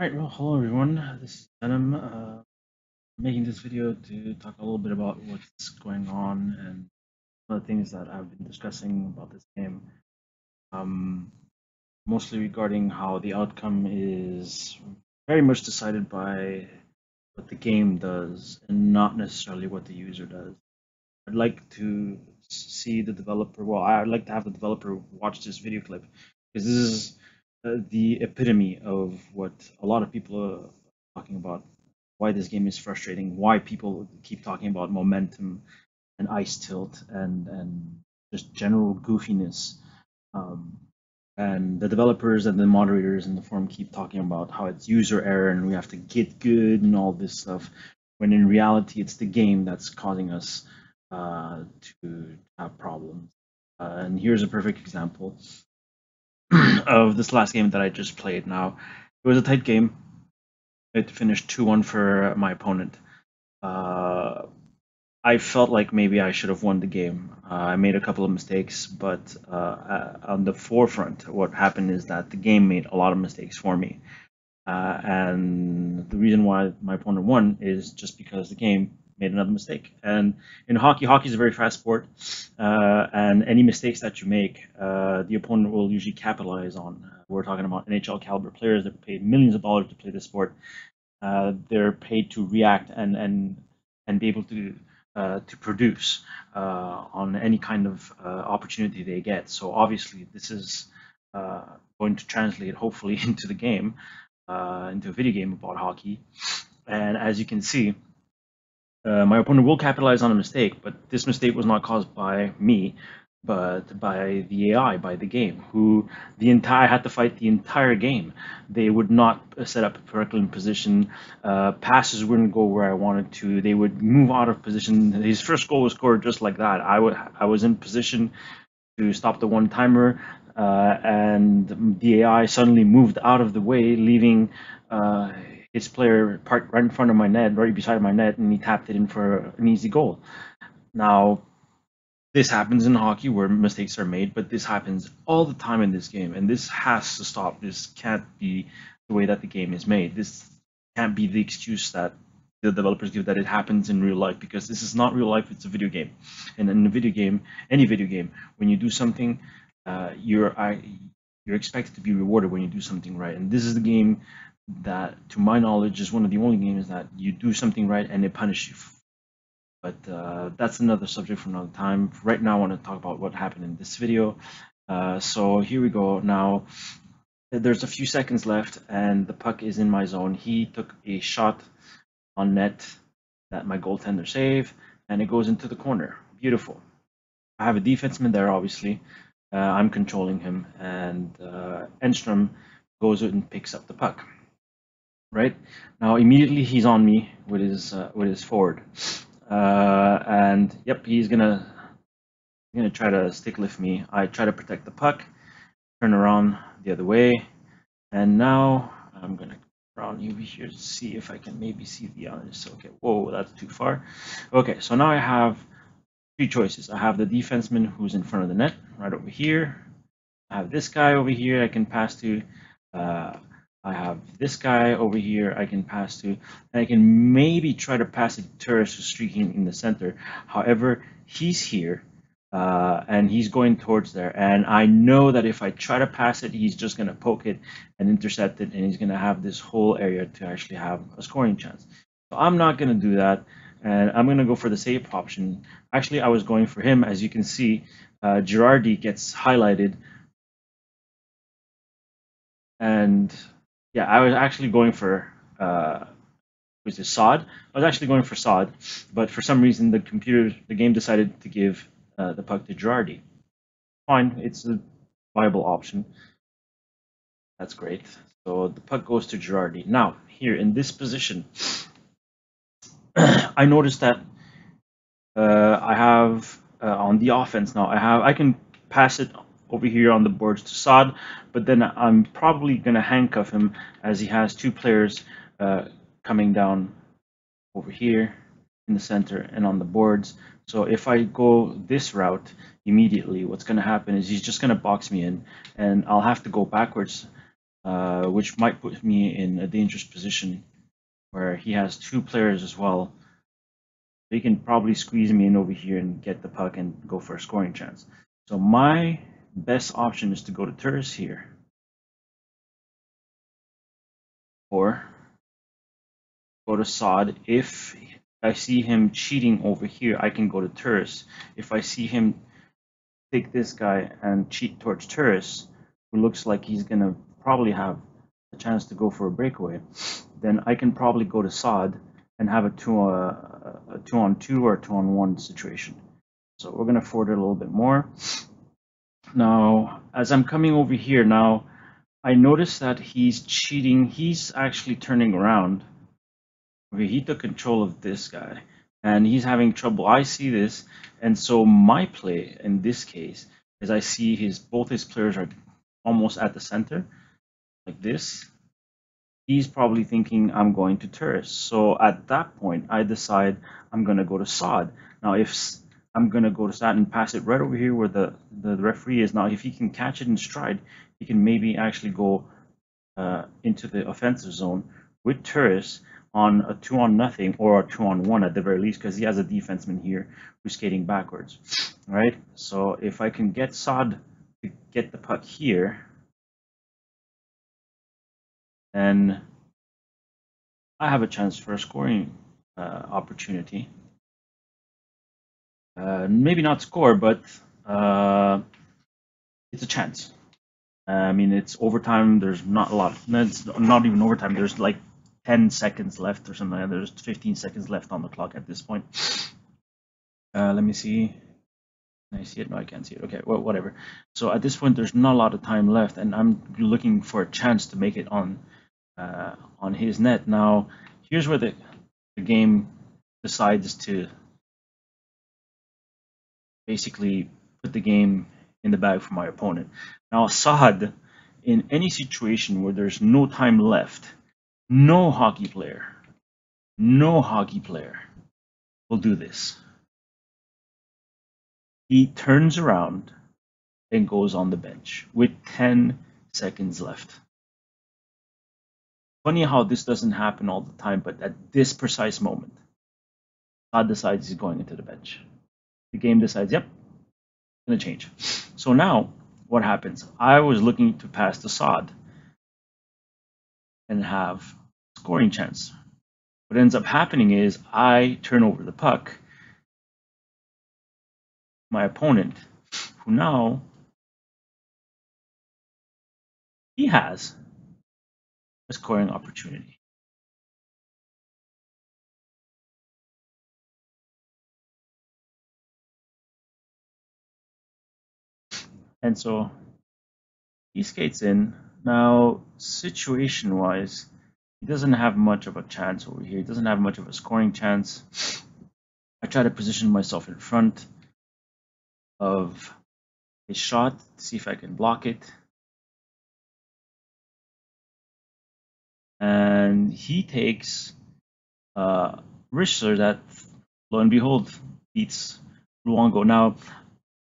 Alright, well, hello everyone. This is Venom. Making this video to talk a little bit about what's going on and some of the things that I've been discussing about this game. Mostly regarding how the outcome is very much decided by what the game does and not necessarily what the user does. I'd like to see the developer, well, I'd like to have the developer watch this video clip because this is the epitome of what a lot of people are talking about, why this game is frustrating, why people keep talking about momentum and ice tilt and just general goofiness. Um, and the developers and the moderators in the forum keep talking about how it's user error and we have to get good and all this stuff, when in reality it's the game that's causing us to have problems. And here's a perfect example of this last game that I just played. Now, it was a tight game. It finished 2-1 for my opponent. I felt like maybe I should have won the game. I made a couple of mistakes, but on the forefront, what happened is that the game made a lot of mistakes for me. And the reason why my opponent won is just because the game made another mistake. And in hockey is a very fast sport, and any mistakes that you make, the opponent will usually capitalize on. We're talking about NHL caliber players that paid millions of dollars to play this sport. They're paid to react and be able to produce on any kind of opportunity they get. So obviously, this is going to translate hopefully into the game, into a video game about hockey. And as you can see, my opponent will capitalize on a mistake, but this mistake was not caused by me, but by the AI, by the game, who I had to fight the entire game. They would not set up correctly in position. Passes wouldn't go where I wanted to. They would move out of position. His first goal was scored just like that. I was in position to stop the one timer, and the AI suddenly moved out of the way, leaving his player parked right in front of my net, right beside my net, and he tapped it in for an easy goal. Now, this happens in hockey where mistakes are made, but this happens all the time in this game, and this has to stop. This can't be the way that the game is made. This can't be the excuse that the developers give that it happens in real life, because this is not real life, it's a video game. And in a video game, any video game, when you do something, you're expected to be rewarded when you do something right. And this is the game that, to my knowledge, is one of the only games that you do something right and it punishes you. But that's another subject for another time. Right now, I want to talk about what happened in this video. So here we go. Now, there's a few seconds left, and the puck is in my zone. He took a shot on net that my goaltender saved, and it goes into the corner. Beautiful. I have a defenseman there, obviously. I'm controlling him, and Enstrom goes out and picks up the puck. Right now, immediately he's on me with his forward, and yep, he's gonna try to stick lift me. I try to protect the puck, turn around the other way, and now I'm gonna around over here to see if I can maybe see the others. Okay, whoa, that's too far. Okay, so now I have three choices. I have the defenseman who's in front of the net, right over here. I have this guy over here I can pass to. I have this guy over here I can pass to, and I can maybe try to pass it to Turris who's streaking in the center. However, he's here, and he's going towards there, and I know that if I try to pass it, he's just going to poke it and intercept it, and he's going to have this whole area to actually have a scoring chance. So I'm not going to do that, and I'm going to go for the safe option. Actually, I was going for him. As you can see, Girardi gets highlighted, and yeah, I was actually going for was it Sod? I was actually going for Sod, but for some reason the game decided to give the puck to Girardi. Fine, it's a viable option. That's great. So the puck goes to Girardi. Now, here in this position, I noticed that I have on the offense now. I can pass it over here on the boards to Sod, but then I'm probably going to handcuff him as he has two players coming down over here in the center and on the boards. So if I go this route immediately, what's going to happen is he's just going to box me in, and I'll have to go backwards which might put me in a dangerous position where he has two players as well. He can probably squeeze me in over here and get the puck and go for a scoring chance. So my best option is to go to Turris here, or go to Sod. If I see him cheating over here, I can go to Turris. If I see him take this guy and cheat towards Turris, who looks like he's gonna probably have a chance to go for a breakaway, then I can probably go to Sod and have a 2-on-2 or a 2-on-1 situation. So we're gonna forward it a little bit more. Now, as I'm coming over here now, I notice that he's cheating. He's actually turning around. Okay, he took control of this guy, and he's having trouble. I see this, and so my play in this case is I see both his players are almost at the center, like this. He's probably thinking I'm going to Turris. So at that point, I decide I'm going to go to Sod. Now, if I'm going to go to Sod and pass it right over here where the referee is. Now, if he can catch it in stride, he can maybe actually go into the offensive zone with Turris on a 2-on-0 or a 2-on-1 at the very least, because he has a defenseman here who's skating backwards, right? So if I can get Sod to get the puck here, then I have a chance for a scoring opportunity. Maybe not score, but it's a chance. I mean, it's overtime. There's not a lot. It's not even overtime. There's like 10 seconds left or something like that. There's 15 seconds left on the clock at this point. Let me see. Can I see it? No, I can't see it. Okay, well, whatever. So at this point, there's not a lot of time left, and I'm looking for a chance to make it on his net. Now, here's where the game decides to basically put the game in the bag for my opponent. Now, Assad, in any situation where there's no time left, no hockey player will do this. He turns around and goes on the bench with 10 seconds left. Funny how this doesn't happen all the time, but at this precise moment, Assad decides he's going into the bench. The game decides, yep, it's going to change. So now, what happens? I was looking to pass to Assad and have a scoring chance. What ends up happening is I turn over the puck. My opponent, who now he has a scoring opportunity. And so he skates in. Now, situation-wise, he doesn't have much of a chance over here. He doesn't have much of a scoring chance. I try to position myself in front of his shot to see if I can block it. And he takes Richter that, lo and behold, beats Luongo. Now,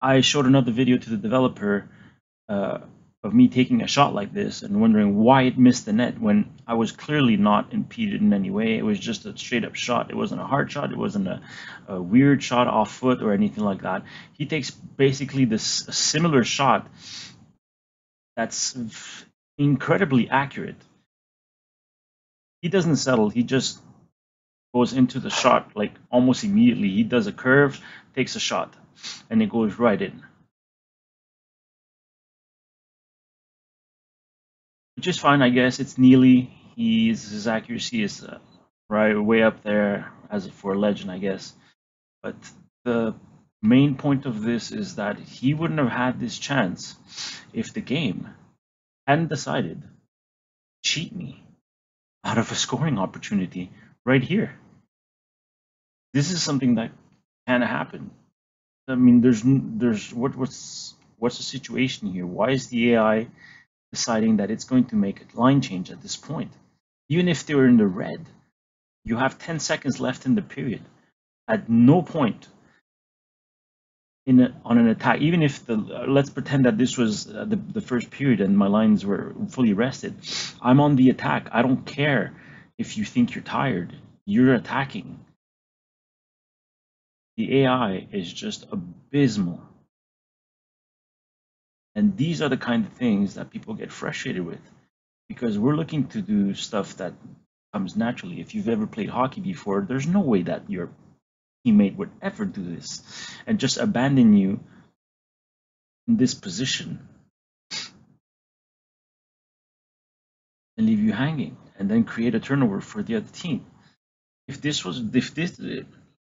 I showed another video to the developer of me taking a shot like this and wondering why it missed the net when I was clearly not impeded in any way. It was just a straight up shot. It wasn't a hard shot. It wasn't a weird shot off foot or anything like that. He takes basically this similar shot that's incredibly accurate. He doesn't settle. He just goes into the shot like almost immediately. He does a curve, takes a shot, and it goes right in. Which is fine, I guess. It's Neely. His accuracy is right way up there as for a legend, I guess. But the main point of this is that he wouldn't have had this chance if the game hadn't decided to cheat me out of a scoring opportunity right here. This is something that can happen. I mean, what's the situation here? Why is the AI deciding that it's going to make a line change at this point? Even if they were in the red, you have 10 seconds left in the period. At no point on an attack, even if let's pretend that this was the first period and my lines were fully rested, I'm on the attack. I don't care if you think you're tired. You're attacking. The AI is just abysmal. And these are the kind of things that people get frustrated with because we're looking to do stuff that comes naturally. If you've ever played hockey before, there's no way that your teammate would ever do this and just abandon you in this position and leave you hanging and then create a turnover for the other team. If this,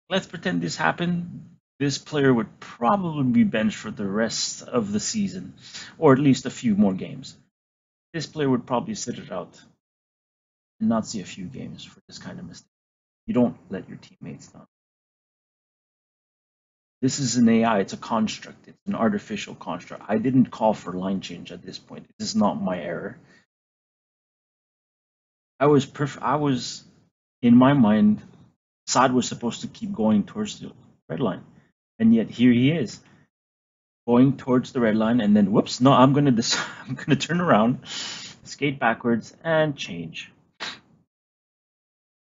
let's pretend this happened, this player would probably be benched for the rest of the season, or at least a few more games. This player would probably sit it out and not see a few games for this kind of mistake. You don't let your teammates down. This is an AI, it's a construct, it's an artificial construct. I didn't call for line change at this point. This is not my error. I was in my mind, Saad was supposed to keep going towards the red line. And yet here he is, going towards the red line, and then whoops, no, I'm gonna I'm gonna turn around, skate backwards, and change.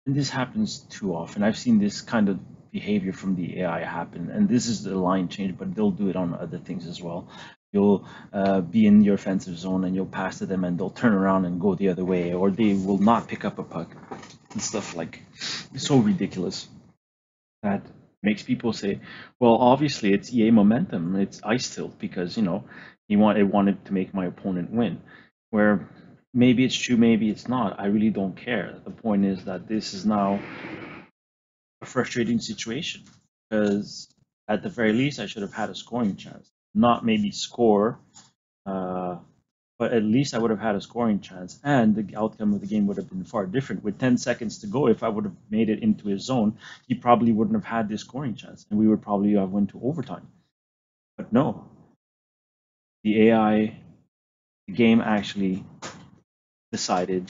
And this happens too often. I've seen this kind of behavior from the AI happen, and this is the line change, but they'll do it on other things as well. You'll be in your offensive zone and you'll pass to them and they'll turn around and go the other way, or they will not pick up a puck and stuff like it's so ridiculous that makes people say, well, obviously it's EA momentum, it's ice tilt because it wanted to make my opponent win. Where maybe it's true, maybe it's not. I really don't care. The point is that this is now a frustrating situation because at the very least I should have had a scoring chance, not maybe score, but at least I would have had a scoring chance, and the outcome of the game would have been far different. With 10 seconds to go, if I would have made it into his zone, he probably wouldn't have had this scoring chance, and we would probably have went to overtime. But no, the AI, the game actually decided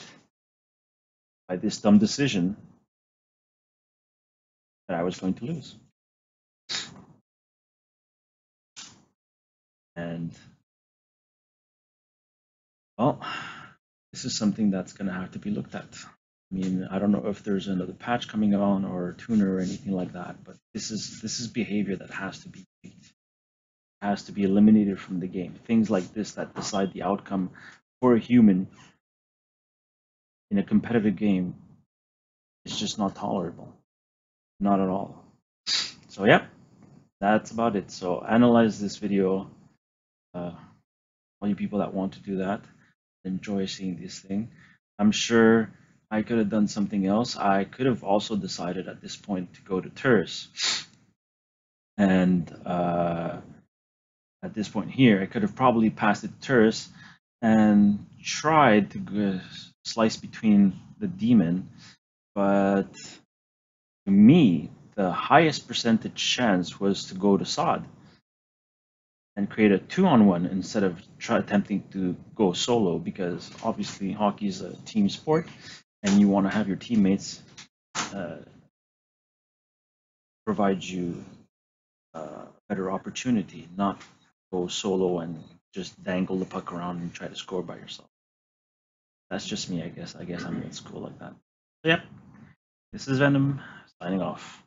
by this dumb decision that I was going to lose. And well, this is something that's going to have to be looked at. I mean, I don't know if there's another patch coming on or a tuner or anything like that, but this is behavior that has to be tweaked, has to be eliminated from the game. Things like this that decide the outcome for a human in a competitive game is just not tolerable, not at all. So yeah, that's about it. So analyze this video. All you people that want to do that, enjoy seeing this thing. I'm sure I could have done something else. I could have also decided at this point to go to Terrace. And at this point here, I could have probably passed it to Terrace and tried to slice between the demon. But to me, the highest percentage chance was to go to Saad and create a 2-on-1 instead of attempting to go solo, because obviously hockey is a team sport and you want to have your teammates provide you a better opportunity, not go solo and just dangle the puck around and try to score by yourself. That's just me, I guess. I guess I'm old school like that. So, yeah, this is Venom signing off.